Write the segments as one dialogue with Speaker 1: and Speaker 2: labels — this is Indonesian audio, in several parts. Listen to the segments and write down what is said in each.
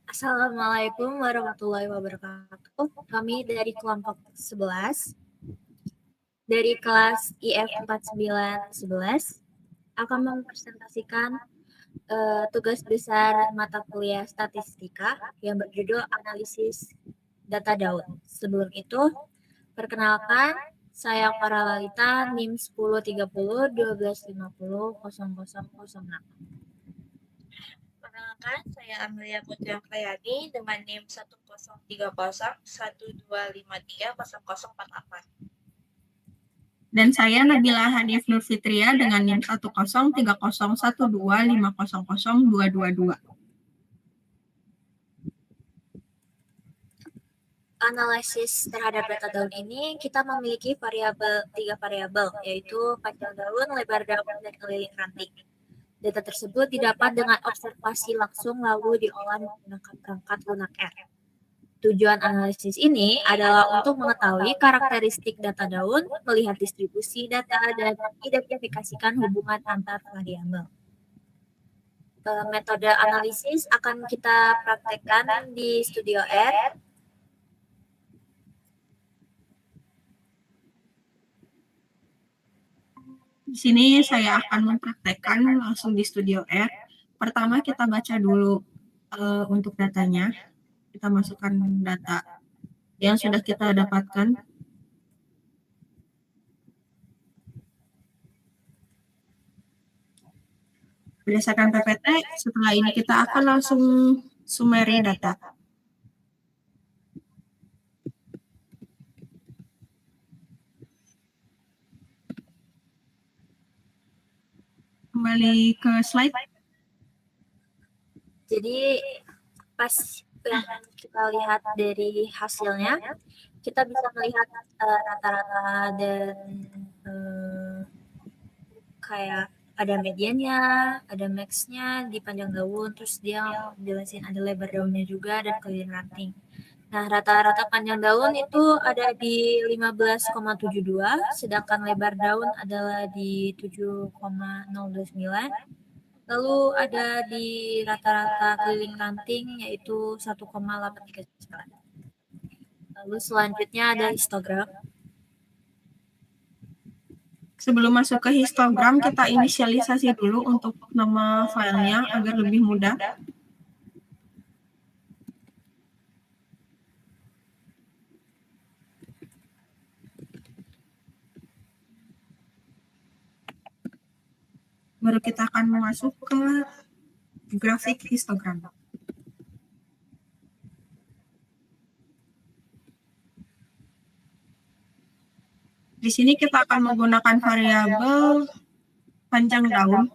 Speaker 1: Assalamualaikum warahmatullahi wabarakatuh. Kami dari kelompok 11 dari kelas IF 4911 akan mempresentasikan tugas besar mata kuliah statistika yang berjudul analisis data daun. Sebelum itu, perkenalkan saya Paralalita NIM 1030 1250 0006.
Speaker 2: Perkenalkan, saya Amelia Putri Apriyani dengan NIM 103012530048.
Speaker 3: Dan saya Nabila Hanif Nur Fitria dengan NIM 103012500222.
Speaker 1: Analisis terhadap data daun ini kita memiliki tiga variabel, yaitu panjang daun, lebar daun, dan keliling ranting. Data tersebut didapat dengan observasi langsung lalu diolah menggunakan perangkat lunak R. Tujuan analisis ini adalah untuk mengetahui karakteristik data daun, melihat distribusi data, dan identifikasikan hubungan antar variabel. Metode analisis akan kita praktekkan di Studio R.
Speaker 3: Di sini saya akan mempraktekkan langsung di Studio R. Pertama kita baca dulu untuk datanya. Kita masukkan data yang sudah kita dapatkan. Berdasarkan PPT, setelah ini kita akan langsung summary data. Kembali ke slide.
Speaker 1: Jadi pas yang kita lihat dari hasilnya, kita bisa melihat rata-rata dan kayak ada mediannya, ada max-nya di panjang daun, terus dia jelasin ada lebar daunnya juga dan keliling ranting. Nah, rata-rata panjang daun itu ada di 15,72, sedangkan lebar daun adalah di 7,029. Lalu ada di rata-rata keliling ranting yaitu 1,839. Lalu selanjutnya ada histogram.
Speaker 3: Sebelum masuk ke histogram, kita inisialisasi dulu untuk nama filenya agar lebih mudah. Baru kita akan masuk ke grafik histogram. Di sini kita akan menggunakan variabel panjang daun.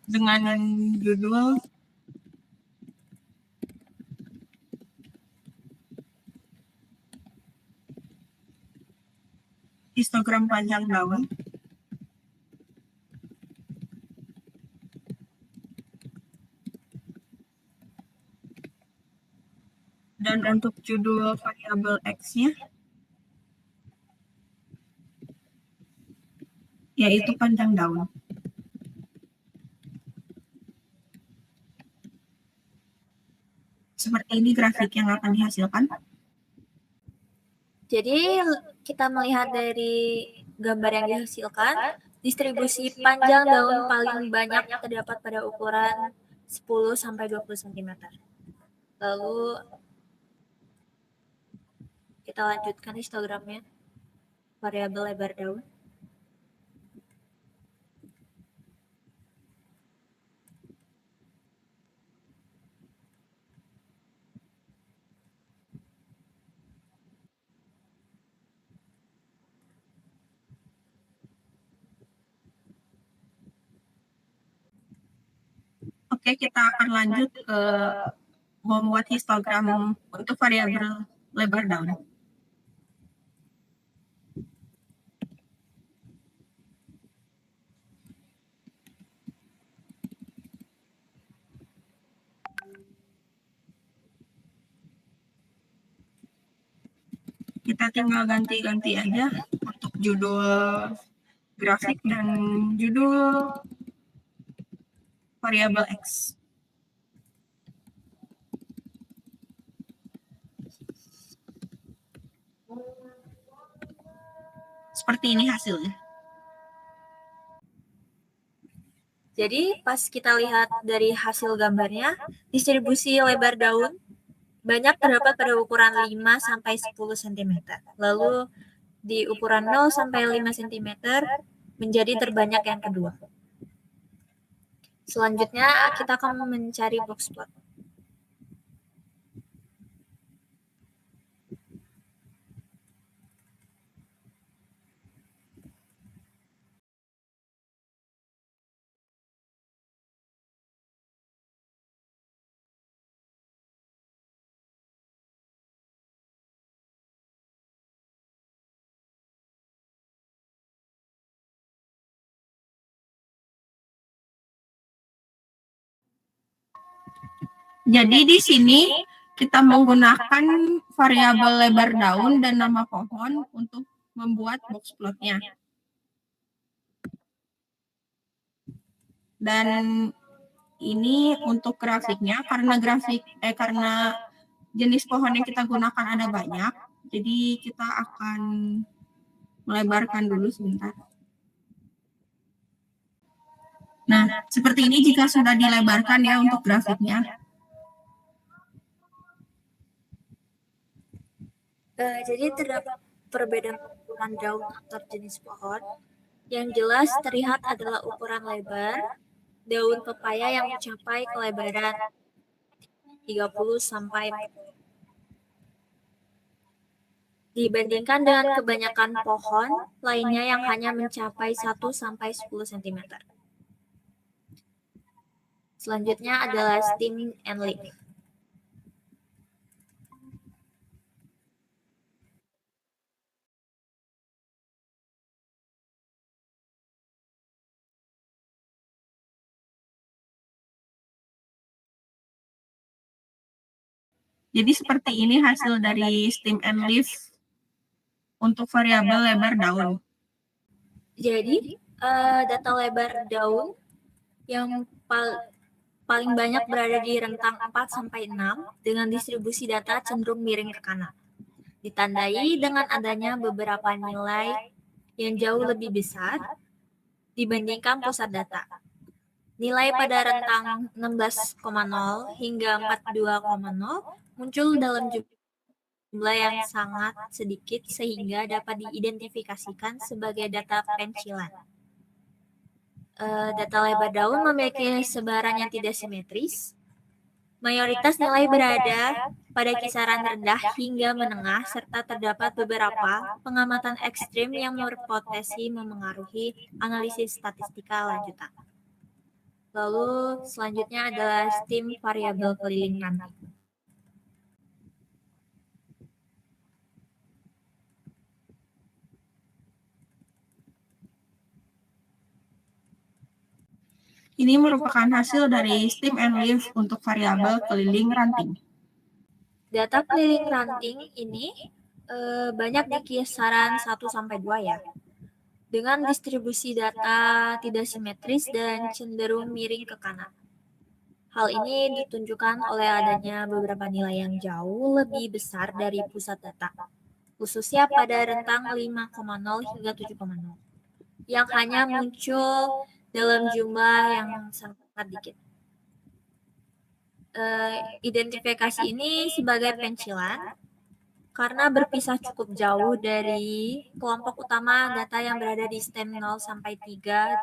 Speaker 3: Dengan judul histogram panjang daun. Dan untuk judul variabel X-nya yaitu panjang daun. Seperti ini grafik yang akan dihasilkan.
Speaker 1: Jadi kita melihat dari gambar yang dihasilkan, distribusi panjang daun paling banyak terdapat pada ukuran 10-20 cm. Lalu kita lanjutkan histogramnya, variabel lebar daun.
Speaker 3: Oke, kita akan lanjut ke membuat histogram untuk variabel lebar daun. Kita tinggal ganti-ganti aja untuk judul grafik dan judul variabel X. Seperti ini hasilnya.
Speaker 1: Jadi pas kita lihat dari hasil gambarnya, distribusi lebar daun banyak terdapat pada ukuran 5 sampai 10 cm. Lalu di ukuran 0 sampai 5 cm menjadi terbanyak yang kedua. Selanjutnya kita akan mencari box plot.
Speaker 3: Jadi di sini kita menggunakan variabel lebar daun dan nama pohon untuk membuat box plotnya. Dan ini untuk grafiknya karena jenis pohon yang kita gunakan ada banyak, jadi kita akan melebarkan dulu sebentar. Nah, seperti ini jika sudah dilebarkan ya untuk grafiknya.
Speaker 1: Jadi terdapat perbedaan ukuran daun antar jenis pohon. Yang jelas terlihat adalah ukuran lebar daun pepaya yang mencapai kelebaran 30 sampai 40. Dibandingkan dengan kebanyakan pohon lainnya yang hanya mencapai 1 sampai 10 cm. Selanjutnya adalah stem and leaf.
Speaker 3: Jadi seperti ini hasil dari stem and leaf untuk variabel lebar daun.
Speaker 1: Jadi data lebar daun yang paling banyak berada di rentang 4 sampai 6 dengan distribusi data cenderung miring ke kanan. Ditandai dengan adanya beberapa nilai yang jauh lebih besar dibandingkan pusat data. Nilai pada rentang 16,0 hingga 42,0 muncul dalam jumlah yang sangat sedikit sehingga dapat diidentifikasikan sebagai data pencilan. Data lebar daun memiliki sebaran yang tidak simetris. Mayoritas nilai berada pada kisaran rendah hingga menengah serta terdapat beberapa pengamatan ekstrim yang berpotensi memengaruhi analisis statistika lanjutan. Lalu selanjutnya adalah stem variabel keliling ranting.
Speaker 3: Ini merupakan hasil dari stem and leaf untuk variabel keliling ranting.
Speaker 1: Data keliling ranting ini banyak di kisaran 1 sampai 2 ya. Dengan distribusi data tidak simetris dan cenderung miring ke kanan. Hal ini ditunjukkan oleh adanya beberapa nilai yang jauh lebih besar dari pusat data, khususnya pada rentang 5,0 hingga 7,0, yang hanya muncul dalam jumlah yang sangat dikit. Identifikasi ini sebagai pencilan karena berpisah cukup jauh dari kelompok utama data yang berada di stem 0 sampai 3.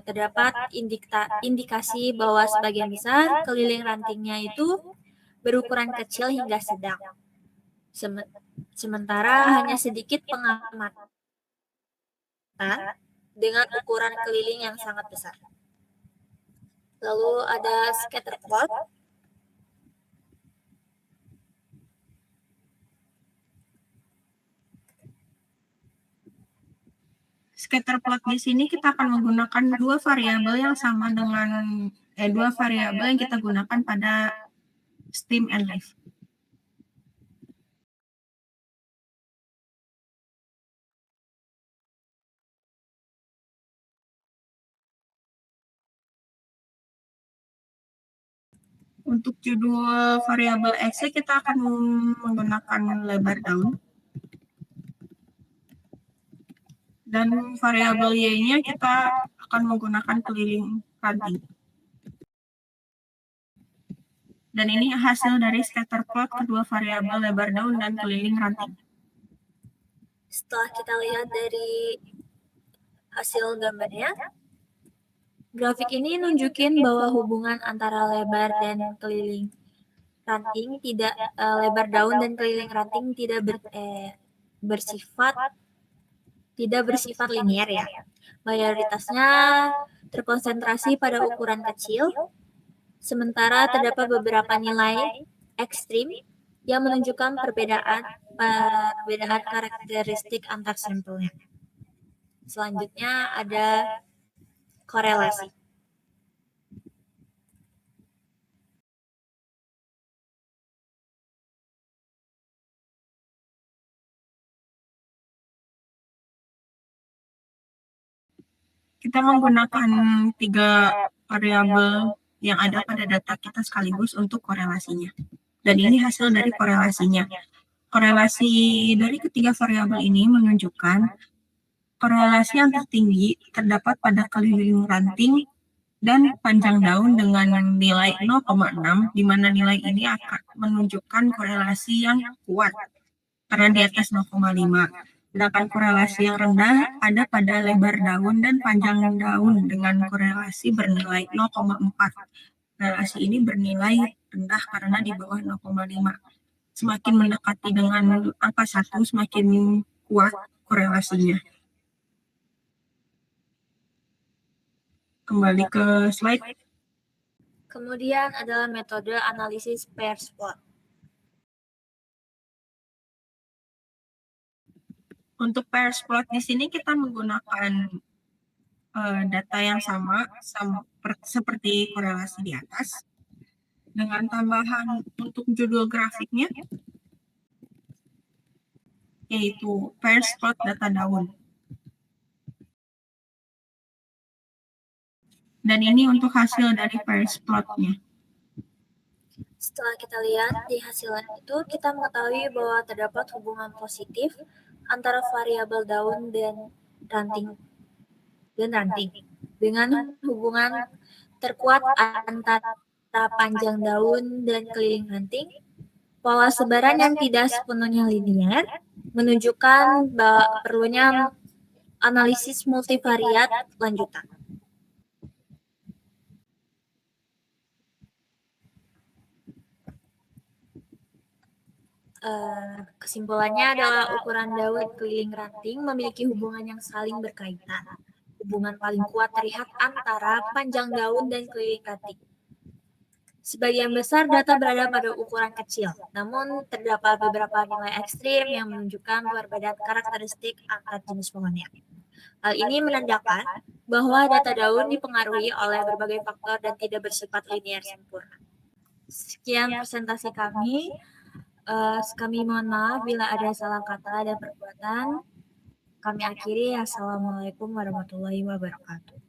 Speaker 1: Terdapat indikasi bahwa sebagian besar keliling rantingnya itu berukuran kecil hingga sedang. Sementara hanya sedikit pengamatan dengan ukuran keliling yang sangat besar. Lalu ada scatter plot.
Speaker 3: Scatter plot di sini kita akan menggunakan dua variabel yang sama dengan dua variabel yang kita gunakan pada stem and leaf. Untuk judul variabel X kita akan menggunakan lebar daun. Dan variabel Y-nya kita akan menggunakan keliling ranting. Dan ini hasil dari scatter plot kedua variabel lebar daun dan keliling ranting.
Speaker 1: Setelah kita lihat dari hasil gambarnya, grafik ini nunjukin bahwa hubungan antara lebar dan keliling ranting lebar daun dan keliling ranting tidak bersifat linear ya. Mayoritasnya terkonsentrasi pada ukuran kecil, sementara terdapat beberapa nilai ekstrim yang menunjukkan perbedaan karakteristik antar sampelnya. Selanjutnya ada korelasi.
Speaker 3: Kita menggunakan 3 variabel yang ada pada data kita sekaligus untuk korelasinya. Dan ini hasil dari korelasinya. Korelasi dari ketiga variabel ini menunjukkan korelasi yang tertinggi terdapat pada keliling ranting dan panjang daun dengan nilai 0,6, di mana nilai ini akan menunjukkan korelasi yang kuat karena di atas 0,5. Sedangkan korelasi yang rendah ada pada lebar daun dan panjang daun dengan korelasi bernilai 0,4. Korelasi ini bernilai rendah karena di bawah 0,5. Semakin mendekati dengan angka 1, semakin kuat korelasinya. Kembali ke slide.
Speaker 1: Kemudian adalah metode analisis pairs plot.
Speaker 3: Untuk pairs plot di sini kita menggunakan data yang sama seperti korelasi di atas, dengan tambahan untuk judul grafiknya, yaitu pairs plot data daun. Dan ini untuk hasil dari pairs plotnya.
Speaker 1: Setelah kita lihat di hasilnya itu, kita mengetahui bahwa terdapat hubungan positif antara variabel daun dan ranting dengan hubungan terkuat antara panjang daun dan keliling ranting. Pola sebaran yang tidak sepenuhnya linear menunjukkan bahwa perlunya analisis multivariat lanjutan. Kesimpulannya adalah ukuran daun keliling ranting memiliki hubungan yang saling berkaitan. Hubungan paling kuat terlihat antara panjang daun dan keliling ranting. Sebagian besar data berada pada ukuran kecil, namun terdapat beberapa nilai ekstrim yang menunjukkan perbedaan karakteristik antar jenis pohonnya. Hal ini menandakan bahwa data daun dipengaruhi oleh berbagai faktor dan tidak bersifat linear sempurna. Sekian presentasi kami. Kami mohon maaf bila ada salah kata dan perbuatan. Kami akhiri. Assalamualaikum warahmatullahi wabarakatuh.